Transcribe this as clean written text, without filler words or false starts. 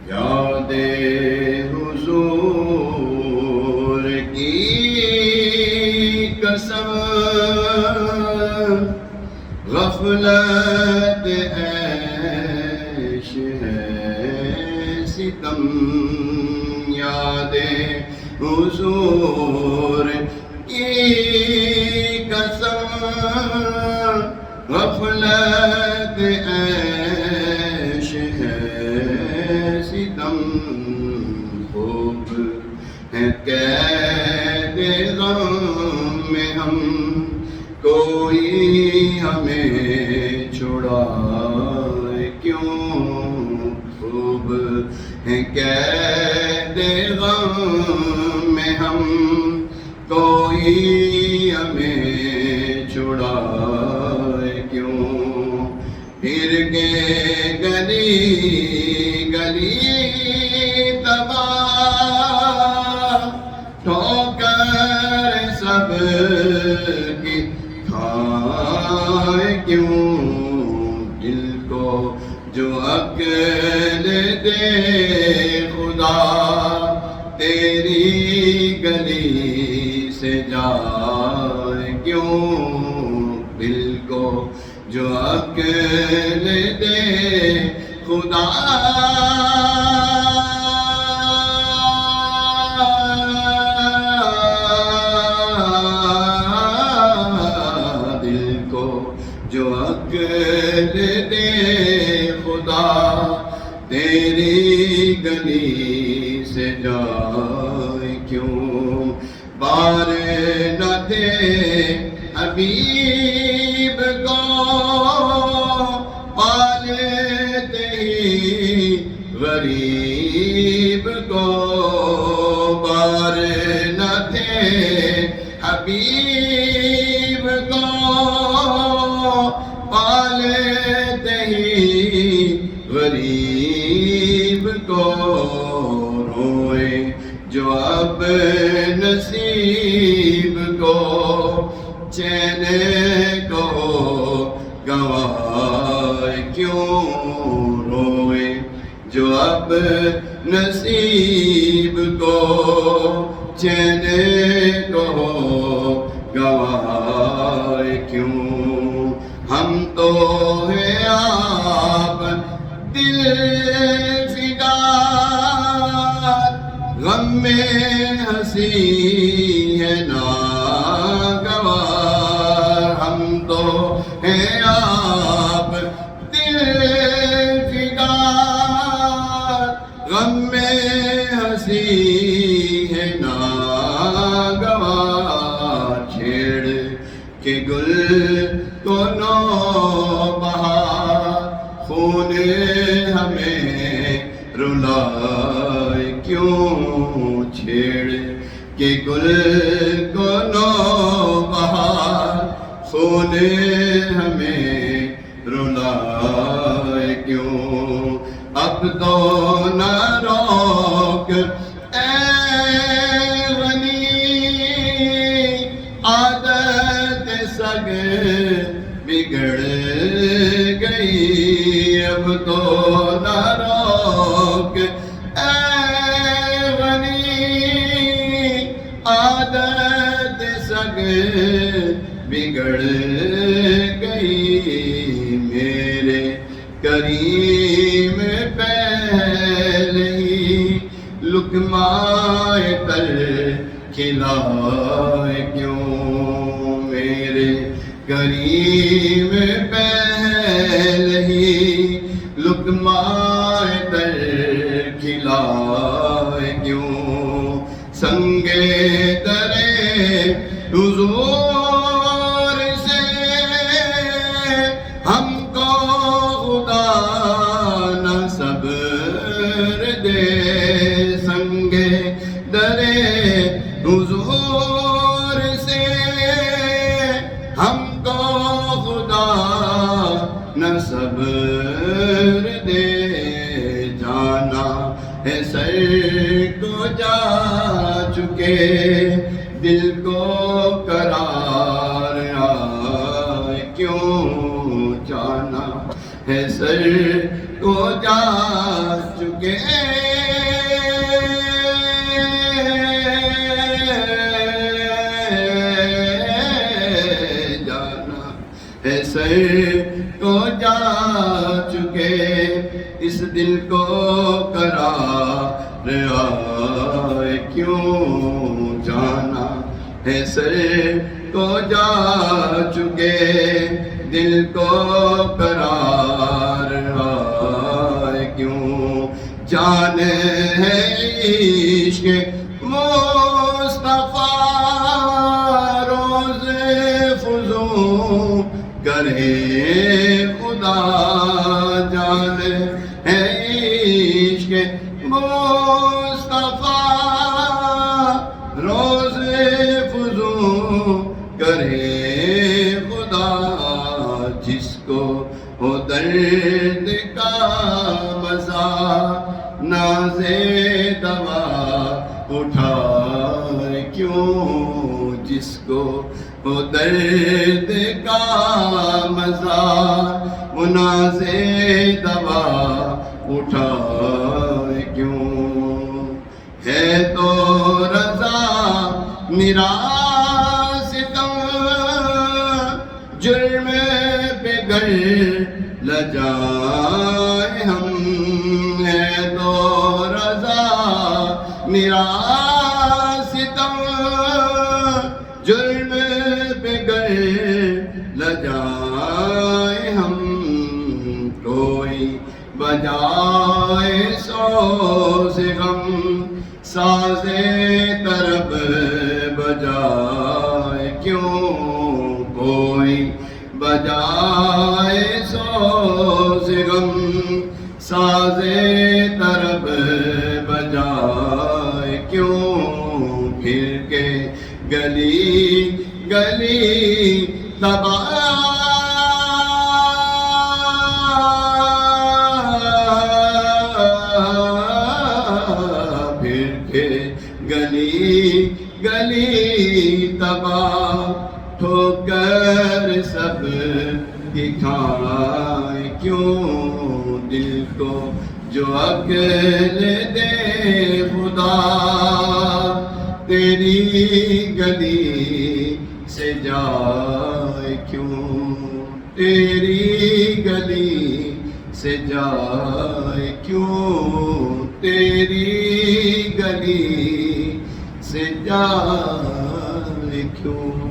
یاد حضور کی قسم غفلت عیش ہے ستم، یاد حضور کی قسم غفلت عیش ہے ستم، خوب ہے قید غم میں ہم، کوئی ہمیں چھڑائے کیوں، خوب ہے قید غم میں ہم، کوئی ہمیں چھڑائے کیوں، پھر کے گلی گلی تباہ ٹھوکر سب کی کھائے کیوں، دل کو جو عقل دے خدا تیری گلی سے جائے کیوں، دل کو جو عقل دے خدا دل کو جو عقل دے خدا تیری گلی سے جائے کیوں، بار نہ دے حبیب کو پالتے ہی غریب کو، بار نہ تھے حبیب کو پالتے ہی غریب کو، روئے جو اب نصیب کو چین کو گوائے کیوں، روئے جو اب نصیب کو چین کو گوائے کیوں، ہم تو ہیں آپ دل فدا غم میں ہنسی ہے ناگوار، ہم تو ہیں آپ دل فدا غم میں ہنسی ہے ناگوار، چھیڑ کے گل کو نو بہار خون ہمیں رلائے کیوں، چھیڑ کے گل کو نو بہار خون ہمیں رلائے کیوں، اب تو نہ روک اے غنی عادت سگ بگڑ گئی، اب تو نہ روک اے غنی عادت سگ بگڑ گئی، میرے کریم پہلے ہی لقمہ تر کھلائے کیوں، میرے کریم پہلے ہی لقمہ تر کھلائے کیوں، سنگے درے حضور سے ہم کو خدا نہ صبر دے، سنگے درے حضور سے ہم کو خدا نہ صبر دے، جانا ہے سر کو جا چکے دل کو قرار آئے کیوں، جانا ہے سر کو جا چکے جانا ہے سر کو جا چکے اس دل کو قرار آئے کیوں جانا ہے سر کو جا چکے دل کو قرار آئے کیوں جانے ہے عشق مصطفیٰ روز فزوں کرے خدا جانے ہے عشق مصطفیٰ روز فزوں کرے خدا جس کو ہو درد کا مزہ ناز دوا اٹھائے کیوں جس کو ہو درد کا مزہ وہ ناز دوا اٹھائے کیوں ہے تو رضا میرا جرم پہ گر لجائے ہم ہے تو رضا میرا ستم جرم پہ گر لجائے ہم کوئی بجائے سوز غم ساز طرب بجائے کیوں کوئی بجائے سوز غم ساز طرب بجائے کیوں پھر کے گلی گلی تباہ پھر کے گلی گلی تباہ ٹھوکر سب کی کھائے کیوں دل کو جو عقل دے خدا تیری گلی سے جائے کیوں تیری گلی سے جائے کیوں تیری گلی سے جائے کیوں